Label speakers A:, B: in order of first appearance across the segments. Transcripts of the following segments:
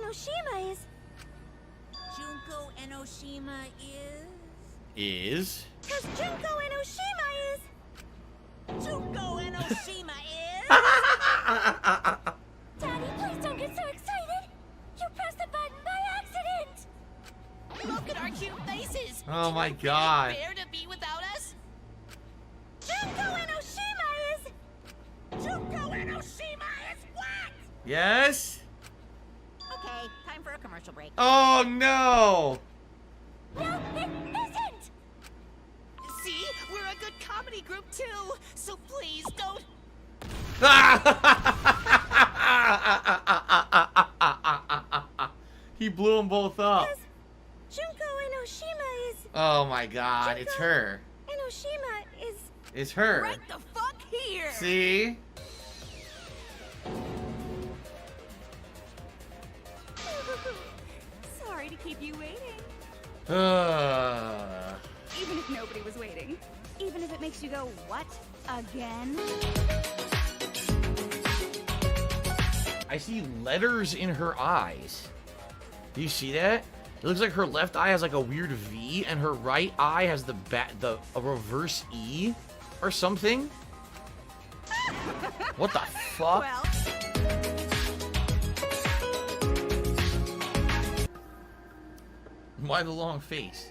A: Enoshima is...
B: Junko Enoshima
C: Is?
A: Because Junko Enoshima is...
B: Junko Enoshima is...
A: Daddy, please don't get so excited! You pressed the button by accident!
B: Look at our cute faces!
C: Oh my
B: Would it
C: God.
B: be fair to be without us?
A: Junko Enoshima is...
B: Junko Enoshima is what?
C: Yes?
B: Okay, time for a commercial break.
C: Oh no!
A: No, it isn't!
B: See? We're a good comedy group too! So please don't...
C: He blew them both up.
A: Junko Enoshima is...
C: Oh my God, it's her.
A: Enoshima is...
C: It's her.
B: Right the fuck here!
C: See?
A: Sorry to keep you waiting.
D: Even if nobody was waiting. Even if it makes you go, what? Again?
C: I see letters in her eyes. Do you see that? It looks like her left eye has like a weird V, and her right eye has a reverse E or something. What the fuck?
D: Well,
C: Why the long face?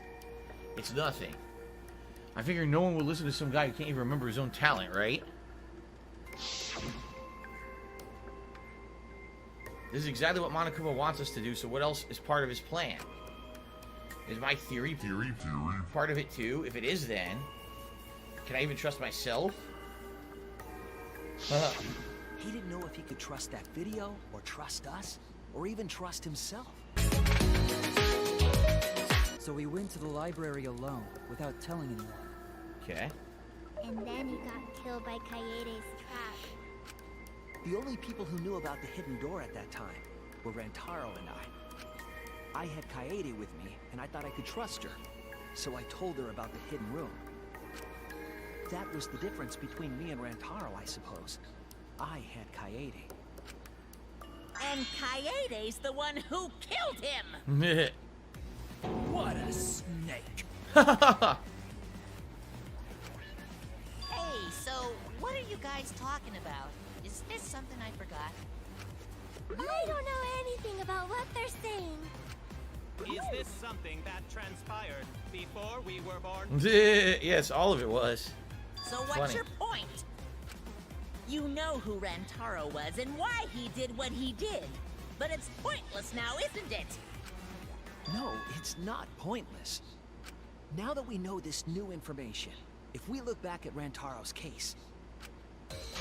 C: It's nothing. I figure no one would listen to some guy who can't even remember his own talent, right? This is exactly what Monokuma wants us to do, so what else is part of his plan? Is my theory part of it too? If it is, then can I even trust myself?
E: He didn't know if he could trust that video, or trust us, or even trust himself.
F: So he went to the library alone, without telling anyone.
C: Okay.
A: And then he got killed by Kaede's trap.
E: The only people who knew about the hidden door at that time were Rantaro and I. I had Kaede with me, and I thought I could trust her. So I told her about the hidden room. That was the difference between me and Rantaro, I suppose. I had Kaede.
B: And Kaede's the one who killed him!
E: What a snake!
B: Hey, so what are you guys talking about? Is this something I forgot?
A: I don't know anything about what they're saying.
G: Is this something that transpired before we were born?
C: Yes, all of it was.
B: So what's
C: Funny.
B: your point? You know who Rantaro was and why he did what he did. But it's pointless now, isn't it?
E: No, it's not pointless. Now that we know this new information, if we look back at Rantaro's case,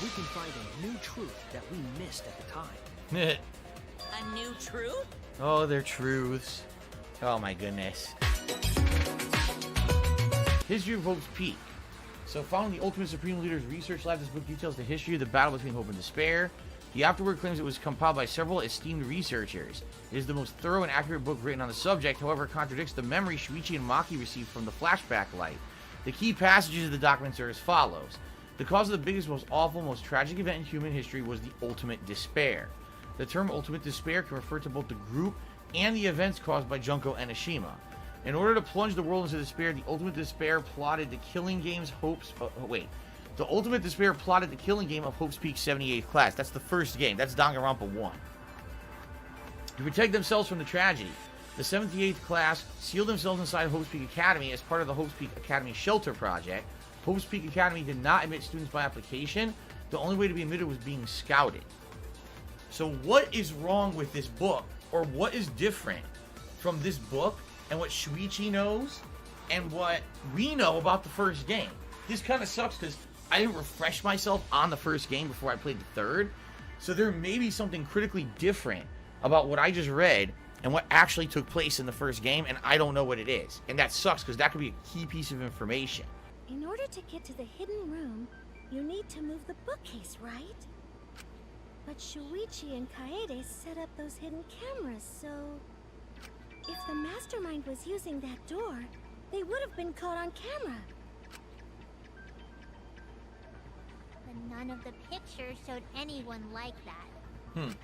E: we can find a new truth that we missed at the time.
B: A new truth?
C: Oh, they're truths. Oh my goodness. History of Hope's Peak. So, following the Ultimate Supreme Leader's research lab, this book details the history of the battle between hope and despair. The afterword claims it was compiled by several esteemed researchers. It is the most thorough and accurate book written on the subject, however, it contradicts the memory Shuichi and Maki received from the flashback light. The key passages of the documents are as follows. The cause of the biggest, most awful, most tragic event in human history was the ultimate despair. The term ultimate despair can refer to both the group and the events caused by Junko Enoshima. In order to plunge the world into despair, the ultimate despair plotted the killing game's hopes... The ultimate despair plotted the killing game of Hope's Peak 78th class. That's the first game. That's Danganronpa 1. To protect themselves from the tragedy, the 78th class sealed themselves inside Hope's Peak Academy as part of the Hope's Peak Academy Shelter Project. Hope's Peak Academy did not admit students by application. The only way to be admitted was being scouted. So what is wrong with this book? Or what is different from this book and what Shuichi knows and what we know about the first game? This kind of sucks because I didn't refresh myself on the first game before I played the third. So there may be something critically different about what I just read and what actually took place in the first game, and I don't know what it is. And that sucks because that could be a key piece of information.
A: In order to get to the hidden room, you need to move the bookcase, right? But Shuichi and Kaede set up those hidden cameras, so... If the mastermind was using that door, they would have been caught on camera.
H: But none of the pictures showed anyone like that.
G: Then,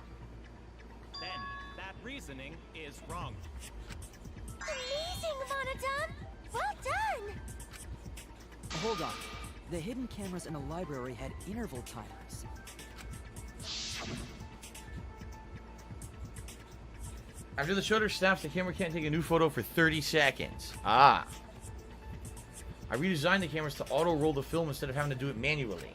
G: that reasoning is wrong.
H: Amazing, Monodon! Well done!
F: Hold on. The hidden cameras in the library had interval timers.
C: After the shutter snaps, the camera can't take a new photo for 30 seconds. Ah. I redesigned the cameras to auto-roll the film instead of having to do it manually.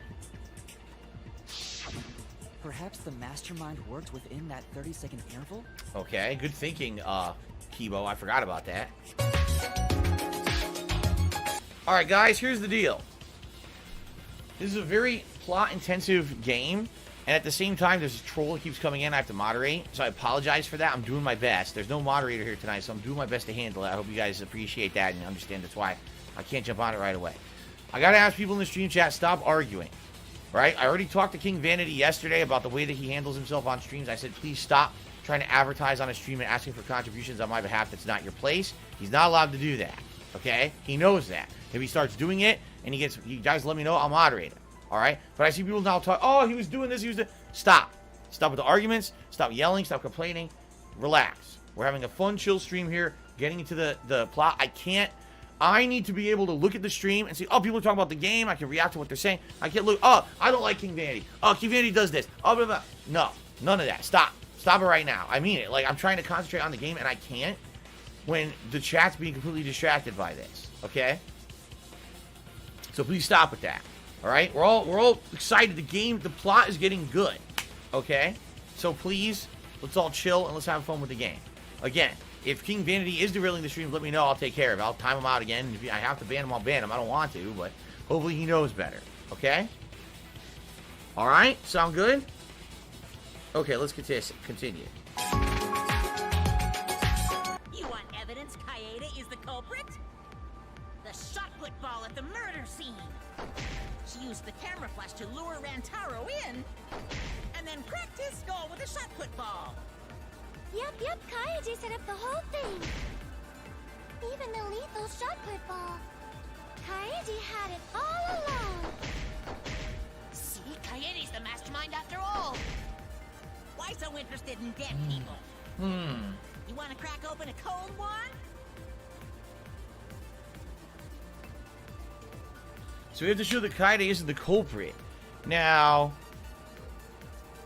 F: Perhaps the mastermind worked within that 30-second interval?
C: Okay, good thinking, Kibo. I forgot about that. Alright, guys, here's the deal. This is a very plot-intensive game, and at the same time, there's a troll that keeps coming in. I have to moderate, so I apologize for that. I'm doing my best. There's no moderator here tonight, so I'm doing my best to handle it. I hope you guys appreciate that and understand that's why I can't jump on it right away. I gotta ask people in the stream chat, stop arguing. Right? I already talked to King Vanity yesterday about the way that he handles himself on streams. I said, please stop trying to advertise on a stream and asking for contributions on my behalf. That's not your place. He's not allowed to do that. Okay? He knows that. If he starts doing it and you guys let me know, I'll moderate it. Alright? But I see people now talk, oh, he was doing this, he was doing... Stop. Stop with the arguments. Stop yelling. Stop complaining. Relax. We're having a fun, chill stream here. Getting into the plot. I need to be able to look at the stream and see, oh, people are talking about the game. I can react to what they're saying. I can't look, oh, I don't like King Vanity. Oh, King Vanity does this. Oh, blah, blah. No, none of that. Stop. Stop it right now. I mean it. Like, I'm trying to concentrate on the game, and I can't when the chat's being completely distracted by this. Okay? So please stop with that. All right? We're all excited. The plot is getting good. Okay? So please, let's all chill and let's have fun with the game. Again, if King Vanity is derailing the stream, let me know. I'll take care of it. I'll time him out again. If I have to ban him, I'll ban him. I don't want to, but hopefully he knows better. Okay? Alright? Sound good? Okay, let's continue.
B: You want evidence Kaede is the culprit? The shot put ball at the murder scene. She used the camera flash to lure Rantaro in, and then cracked his skull with a shot put ball.
H: Yep, Kaede set up the whole thing. Even the lethal shot put ball. Kaede had it all along.
B: See, Kaede's the mastermind after all. Why so interested in dead people? You want to crack open a cold one?
C: So we have to show that Kaede isn't the culprit. Now,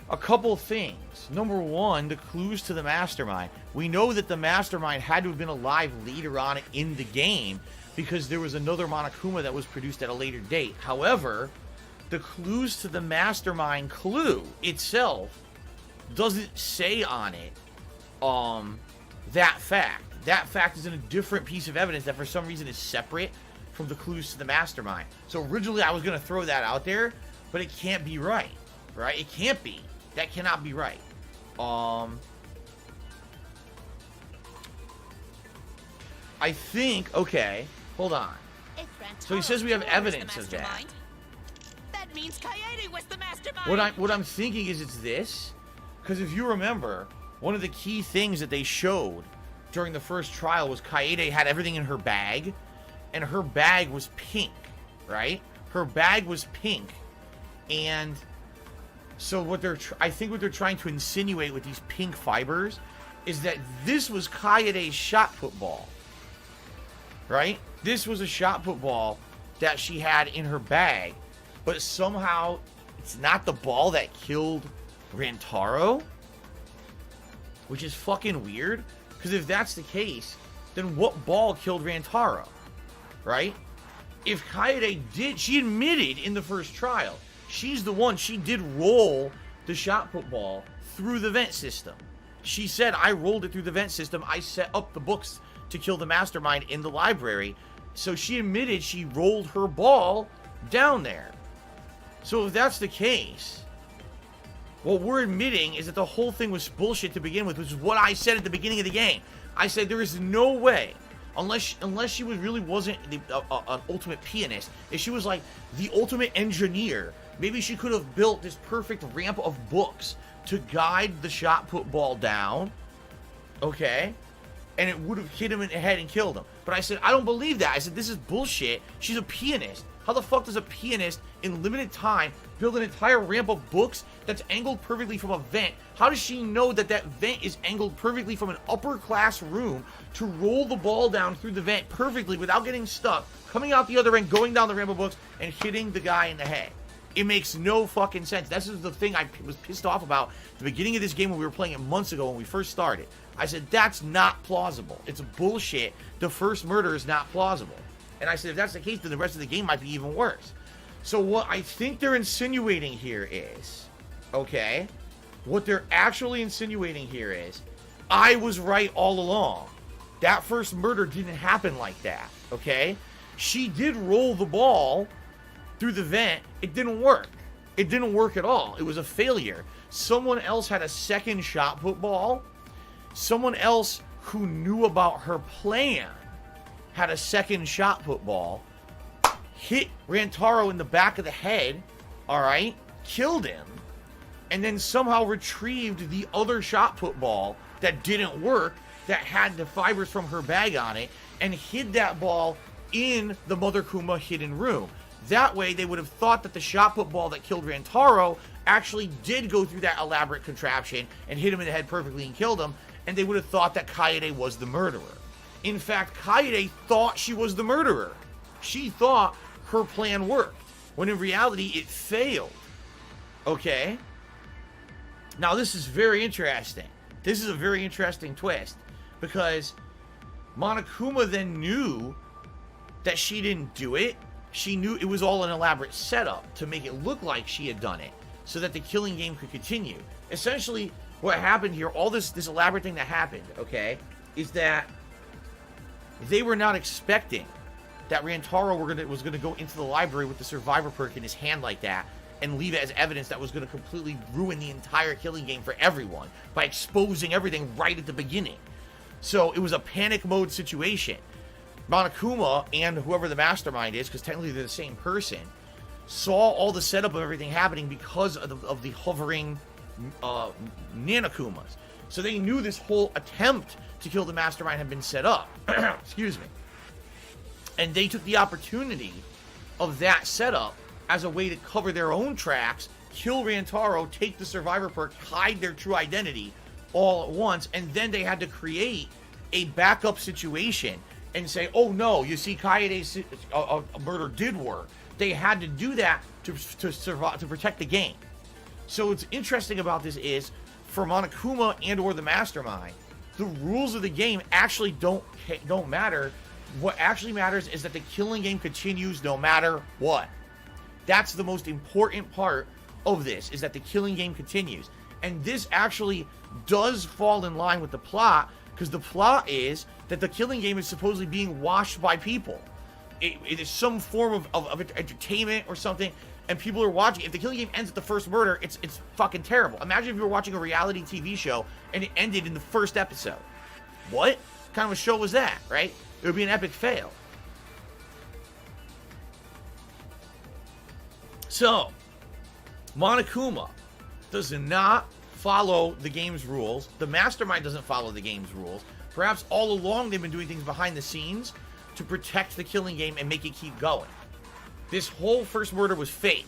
C: a couple things. Number one, the clues to the mastermind. We know that the mastermind had to have been alive later on in the game because there was another Monokuma that was produced at a later date. However, the clues to the mastermind clue itself doesn't say on it that fact. That fact is in a different piece of evidence that for some reason is separate from the clues to the mastermind. So originally I was going to throw that out there, but it can't be right. Right? It can't be. That cannot be right. I think, okay, hold on. So he says we have evidence of that.
B: That means Kaede was the mastermind.
C: What I'm thinking is it's this, because if you remember, one of the key things that they showed during the first trial was Kaede had everything in her bag, and her bag was pink, right? Her bag was pink, and so I think what they're trying to insinuate with these pink fibers is that this was Kaede's shot put ball, right? This was a shot put ball that she had in her bag, but somehow it's not the ball that killed Rantaro, which is fucking weird, because if that's the case, then what ball killed Rantaro, right? If Kaede did, she admitted in the first trial, she's the one, she did roll the shot put ball through the vent system. She said, I rolled it through the vent system, I set up the books to kill the mastermind in the library. So she admitted she rolled her ball down there. So if that's the case, what we're admitting is that the whole thing was bullshit to begin with, which is what I said at the beginning of the game. I said there is no way, unless she really wasn't an ultimate pianist, if she was like the ultimate engineer, maybe she could have built this perfect ramp of books to guide the shot put ball down, okay? And it would have hit him in the head and killed him. But I said, I don't believe that. I said, this is bullshit. She's a pianist. How the fuck does a pianist in limited time build an entire ramp of books that's angled perfectly from a vent? How does she know that that vent is angled perfectly from an upper class room to roll the ball down through the vent perfectly without getting stuck, coming out the other end, going down the ramp of books, and hitting the guy in the head? It makes no fucking sense. This is the thing I was pissed off about at the beginning of this game when we were playing it months ago when we first started. I said, that's not plausible. It's bullshit. The first murder is not plausible. And I said, if that's the case, then the rest of the game might be even worse. So what I think they're insinuating here is, okay, what they're actually insinuating here is, I was right all along. That first murder didn't happen like that, okay? She did roll the ball through the vent. It didn't work. It didn't work at all. It was a failure. Someone else had a second shot put ball. Someone else who knew about her plan had a second shot put ball, hit Rantaro in the back of the head, alright, killed him, and then somehow retrieved the other shot put ball that didn't work, that had the fibers from her bag on it, and hid that ball in the Mother Kuma hidden room. That way, they would have thought that the shot put ball that killed Rantaro actually did go through that elaborate contraption and hit him in the head perfectly and killed him, and they would have thought that Kaede was the murderer. In fact, Kaede thought she was the murderer. She thought her plan worked, when in reality, it failed. Okay? Now, this is very interesting. This is a very interesting twist, because Monokuma then knew that she didn't do it. She knew it was all an elaborate setup to make it look like she had done it, so that the killing game could continue. Essentially, what happened here, all this elaborate thing that happened, okay, is that they were not expecting that Rantaro was going to go into the library with the survivor perk in his hand like that and leave it as evidence that was going to completely ruin the entire killing game for everyone by exposing everything right at the beginning. So it was a panic mode situation. Monokuma and whoever the mastermind is, because technically they're the same person, saw all the setup of everything happening because of the hovering Nanakumas. So they knew this whole attempt to kill the mastermind had been set up. Excuse me. And they took the opportunity of that setup as a way to cover their own tracks, kill Rantaro, take the survivor perk, hide their true identity all at once, and then they had to create a backup situation and say, oh no, you see, Kaede's murder did work. They had to do that to survive, to protect the game. So what's interesting about this is, for Monokuma and or the mastermind, the rules of the game actually don't matter. What actually matters is that the killing game continues no matter what. That's the most important part of this, is that the killing game continues. And this actually does fall in line with the plot, because the plot is that the killing game is supposedly being watched by people. It is some form of entertainment or something, and people are watching. If the killing game ends at the first murder, it's fucking terrible. Imagine if you were watching a reality TV show and it ended in the first episode. What kind of a show was that, right? It would be an epic fail. So, Monokuma does not follow the game's rules. The mastermind doesn't follow the game's rules. Perhaps all along they've been doing things behind the scenes to protect the killing game and make it keep going. This whole first murder was fake.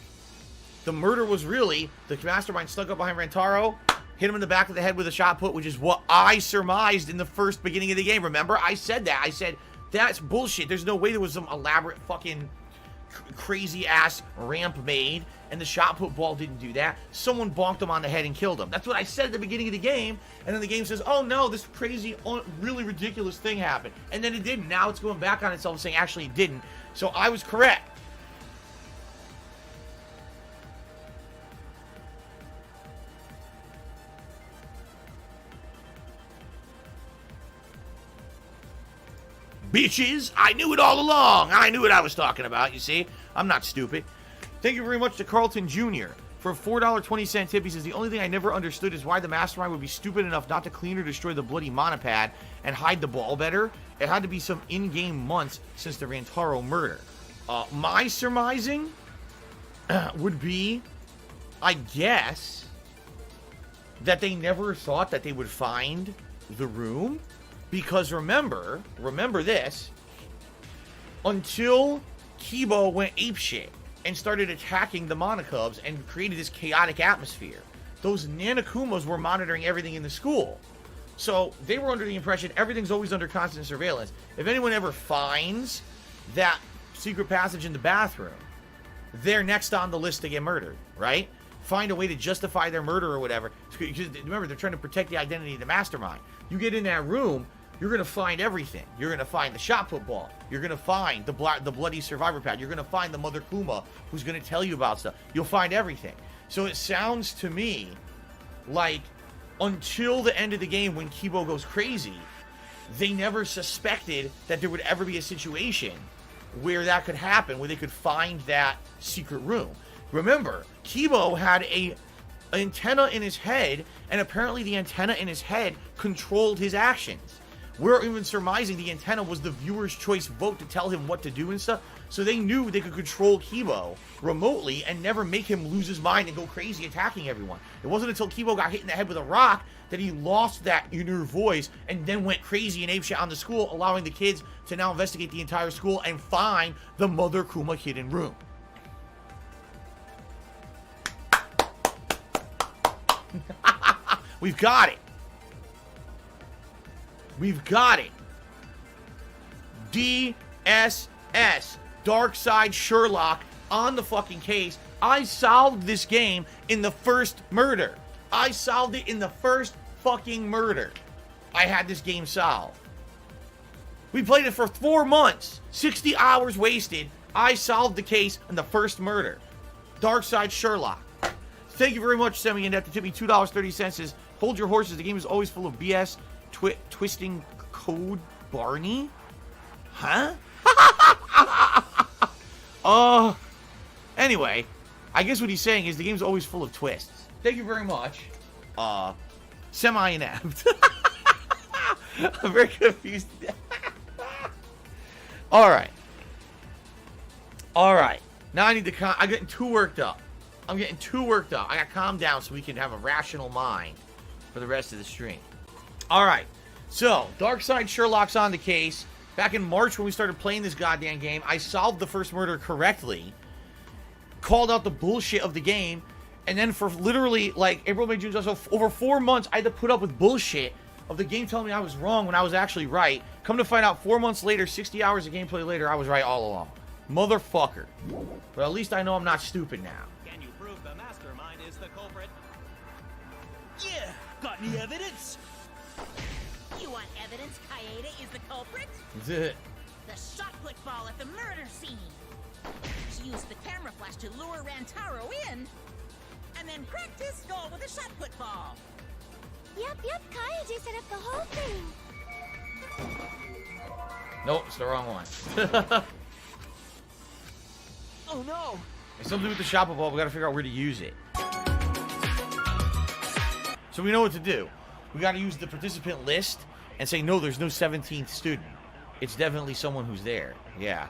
C: The murder was really the mastermind stuck up behind Rantaro, hit him in the back of the head with a shot put, which is what I surmised in the first beginning of the game. Remember? I said that. I said, that's bullshit. There's no way there was some elaborate fucking crazy ass ramp made, and the shot put ball didn't do that. Someone bonked him on the head and killed him. That's what I said at the beginning of the game, and then the game says, oh no, this crazy, really ridiculous thing happened. And then it didn't. Now it's going back on itself saying actually it didn't. So I was correct. Bitches, I knew it all along. I knew what I was talking about, you see? I'm not stupid. Thank you very much to Carlton Jr. for a $4.20 tip. He says, the only thing I never understood is why the mastermind would be stupid enough not to clean or destroy the bloody monopad and hide the ball better. It had to be some in-game months since the Rantaro murder. My surmising would be, I guess, that they never thought that they would find the room. Because remember this, until Kibo went apeshit and started attacking the Monokubs and created this chaotic atmosphere. Those Nanakumas were monitoring everything in the school. So they were under the impression everything's always under constant surveillance. If anyone ever finds that secret passage in the bathroom, they're next on the list to get murdered, right? Find a way to justify their murder or whatever. Because remember, they're trying to protect the identity of the mastermind. You get in that room, you're going to find everything. You're going to find the shot football. You're going to find the bloody survivor pad. You're going to find the Mother Kuma who's going to tell you about stuff. You'll find everything. So it sounds to me like until the end of the game when Kibo goes crazy, they never suspected that there would ever be a situation where that could happen, where they could find that secret room. Remember, Kibo had an antenna in his head, and apparently the antenna in his head controlled his actions. We're even surmising the antenna was the viewer's choice vote to tell him what to do and stuff. So they knew they could control Kibo remotely and never make him lose his mind and go crazy attacking everyone. It wasn't until Kibo got hit in the head with a rock that he lost that inner voice and then went crazy and apeshit on the school, allowing the kids to now investigate the entire school and find the Mother Kuma hidden room. We've got it. We've got it. DSS. Dark Side Sherlock on the fucking case. I solved this game in the first murder. I solved it in the first fucking murder. I had this game solved. We played it for 4 months. 60 hours wasted. I solved the case in the first murder. Dark Side Sherlock. Thank you very much, Semi and to tip me $2.30. Says, hold your horses. The game is always full of BS. Twisting code Barney? Huh? Anyway, I guess what he's saying is the game's always full of twists. Thank you very much. Semi-inept. I'm very confused. Alright. Alright. Now I need to I'm getting too worked up. I gotta calm down so we can have a rational mind for the rest of the stream. Alright. So, Dark Side Sherlock's on the case. Back in March when we started playing this goddamn game, I solved the first murder correctly, called out the bullshit of the game, and then for literally, like, April, May, June, so over 4 months, I had to put up with bullshit of the game telling me I was wrong when I was actually right. Come to find out 4 months later, 60 hours of gameplay later, I was right all along. Motherfucker. But at least I know I'm not stupid now.
G: Can you prove the mastermind is the culprit?
I: Yeah, got any evidence?
B: You want evidence Kaede is the culprit? The shot put ball at the murder scene. She used the camera flash to lure Rantaro in, and then cracked his skull with a shot put ball.
H: Yep, Kaede set up the whole thing.
C: Nope, it's the wrong one.
I: Oh no!
C: It's something with the shopper ball. We gotta figure out where to use it. So we know what to do. We gotta use the participant list and say, no, there's no 17th student. It's definitely someone who's there. Yeah.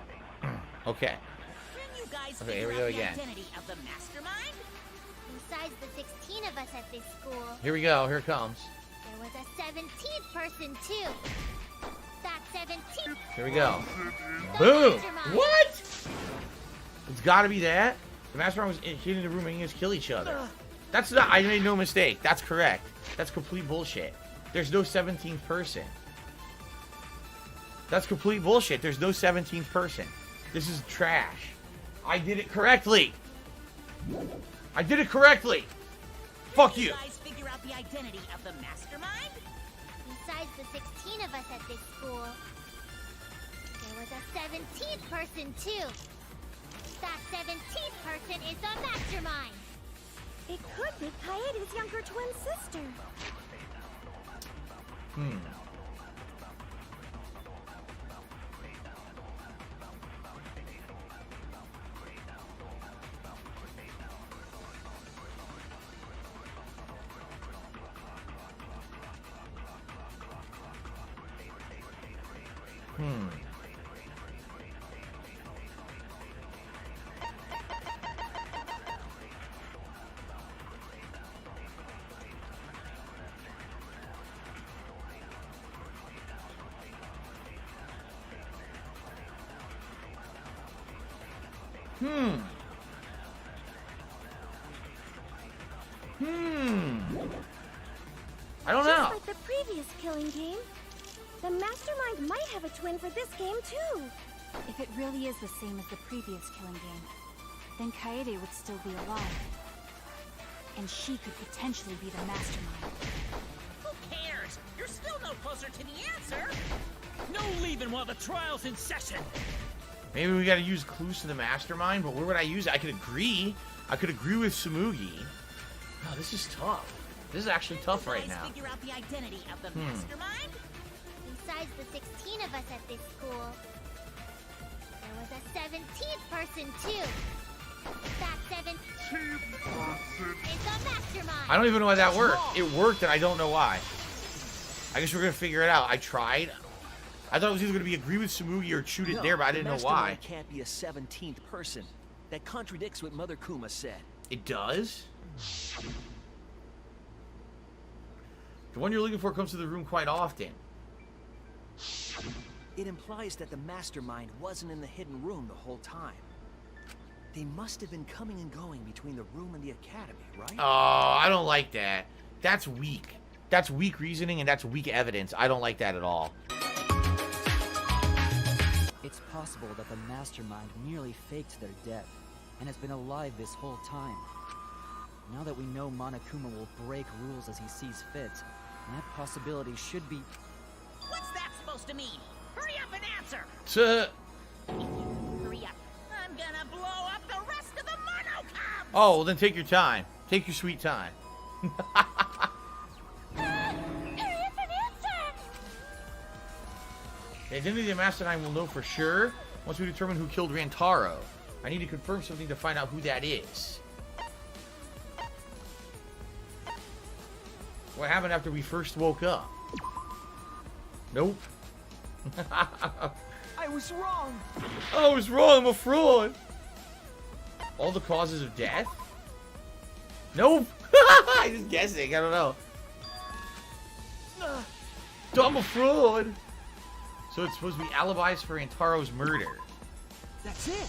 C: Okay.
B: Can you guys
C: Okay,
B: figure
C: here we go
B: out the
C: again.
B: identity of the mastermind?
H: Besides the 16 of us at this school,
C: Here we go. Here it comes.
H: there was a 17th person too. That 17th.
C: Here we go.
H: The
C: Boom!
H: mastermind.
C: What? It's gotta be that. The mastermind was hidden in the room making us kill each other. That's not, I made no mistake. That's correct. That's complete bullshit. There's no 17th person. That's complete bullshit. There's no 17th person. This is trash. I did it correctly. I did it correctly. Fuck you.
B: Can you guys figure out the identity of the mastermind?
H: Besides the 16 of us at this school, there was a 17th person too. That 17th person is the mastermind.
A: It could be Kaede's younger twin sister.
C: I don't know.
A: Just like the previous killing game, the mastermind might have a twin for this game too.
D: If it really is the same as the previous killing game, then Kaede would still be alive. And she could potentially be the mastermind.
B: Who cares? You're still no closer to the answer.
I: No leaving while the trial's in session.
C: Maybe we gotta use clues to the mastermind, but where would I use it? I could agree. I could agree with Tsumugi. Oh, this is tough. This is actually tough right now.
B: Figure out the identity of the mastermind.
H: Besides the 16 of us at this school, there was a 17th person too. That 17th person is the mastermind.
C: I don't even know why that worked. It worked, and I don't know why. I guess we're gonna figure it out. I tried. I thought it was either gonna be agree with Tsumugi or shoot it there, but I didn't know why.
E: The mastermind can't be a 17th person. That contradicts what Mother Kuma said.
C: It does? The one you're looking for comes to the room quite often.
E: It implies that the mastermind wasn't in the hidden room the whole time. They must have been coming and going between the room and the academy, right?
C: Oh, I don't like that. That's weak. That's weak reasoning, and that's weak evidence. I don't like that at all.
F: It's possible that the mastermind merely faked their death and has been alive this whole time. Now that we know Monokuma will break rules as he sees fit, that possibility should be...
B: What's that supposed to mean? Hurry up and answer! Hurry up. I'm gonna blow up the rest of the Monocubs!
C: Oh, well then take your time. Take your sweet time.
H: Hurry up and answer!
C: The identity of the mastermind will know for sure once we determine who killed Rantaro. I need to confirm something to find out who that is. What happened after we first woke up? Nope.
E: I was wrong!
C: I was wrong, I'm a fraud! All the causes of death? Nope! I'm just guessing, I don't know. I'm a fraud! So it's supposed to be alibis for Antaro's murder.
E: That's it!